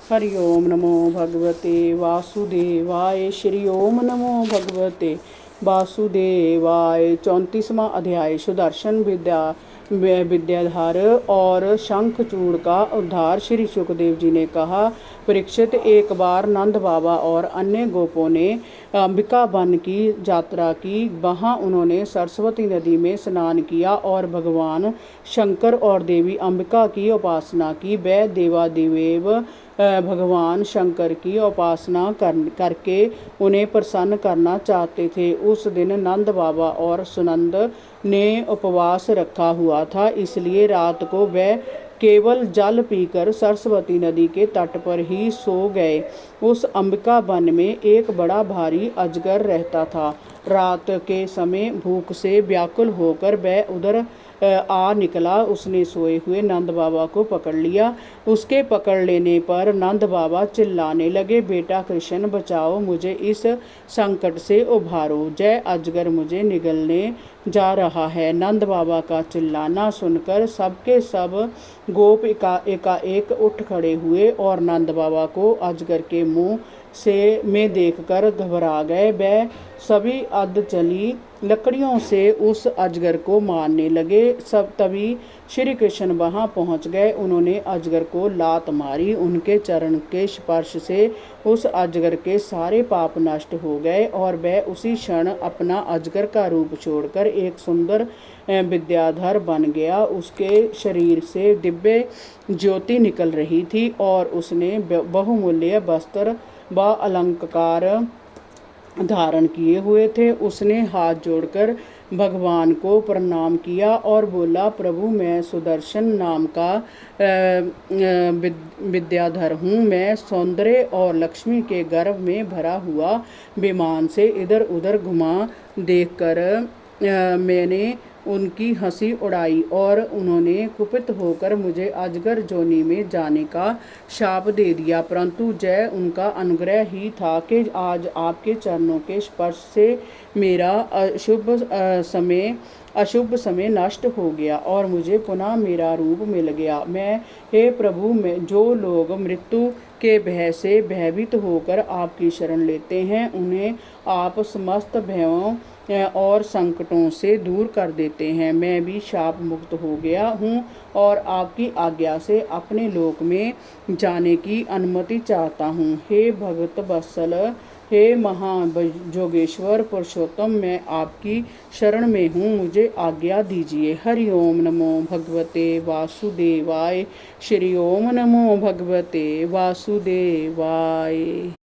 हरि ओम नमो भगवते वासुदेवाय। श्री ओम नमो भगवते वासुदेवाय। 34वां अध्याय सुदर्शन विद्याधर और शंखचूड़ का उद्धार। श्री सुखदेव जी ने कहा, परीक्षित, एक बार नंद बाबा और अन्य गोपों ने अंबिका वन की यात्रा की। वहाँ उन्होंने सरस्वती नदी में स्नान किया और भगवान शंकर और देवी अंबिका की उपासना की। वे देवादिदेव भगवान शंकर की उपासना करके उन्हें प्रसन्न करना चाहते थे। उस दिन नंद बाबा और सुनंद ने उपवास रखा हुआ था, इसलिए रात को वे केवल जल पीकर सरस्वती नदी के तट पर ही सो गए। उस अंबिका वन में एक बड़ा भारी अजगर रहता था। रात के समय भूख से व्याकुल होकर वह उधर आ निकला। उसने सोए हुए नंद बाबा को पकड़ लिया। उसके पकड़ लेने पर नंद बाबा चिल्लाने लगे, बेटा कृष्ण, बचाओ मुझे, इस संकट से उभारो, जय अजगर मुझे निगलने जा रहा है। नंद बाबा का चिल्लाना सुनकर सबके सब गोप एकाएक उठ खड़े हुए और नंद बाबा को अजगर के मुंह में देखकर घबरा गए। वे सभी अधजली लकड़ियों से उस अजगर को मारने लगे। तभी श्री कृष्ण वहां पहुंच गए। उन्होंने अजगर को लात मारी। उनके चरण के स्पर्श से उस अजगर के सारे पाप नष्ट हो गए और वह उसी क्षण अपना अजगर का रूप छोड़कर एक सुंदर विद्याधर बन गया। उसके शरीर से दिव्य ज्योति निकल रही थी और उसने बहुमूल्य वस्त्र व अलंकार धारण किए हुए थे। उसने हाथ जोड़कर भगवान को प्रणाम किया और बोला, प्रभु, मैं सुदर्शन नाम का विद्याधर हूँ। मैं सौंदर्य और लक्ष्मी के गर्भ में भरा हुआ विमान से इधर उधर घुमा देखकर मैंने उनकी हंसी उड़ाई और उन्होंने कुपित होकर मुझे अजगर जोनी में जाने का शाप दे दिया। परंतु जय उनका अनुग्रह ही था कि आज आपके चरणों के स्पर्श से मेरा अशुभ समय नष्ट हो गया और मुझे पुनः मेरा रूप मिल गया। हे प्रभु, जो लोग मृत्यु के भय से भयभीत होकर आपकी शरण लेते हैं, उन्हें आप समस्त भयों और संकटों से दूर कर देते हैं। मैं भी शाप मुक्त हो गया हूँ और आपकी आज्ञा से अपने लोक में जाने की अनुमति चाहता हूँ। हे भगत वत्सल, हे महाजोगेश्वर पुरुषोत्तम, मैं आपकी शरण में हूँ, मुझे आज्ञा दीजिए। हरि ओम नमो भगवते वासुदेवाय। श्री ओम नमो भगवते वासुदेवाय।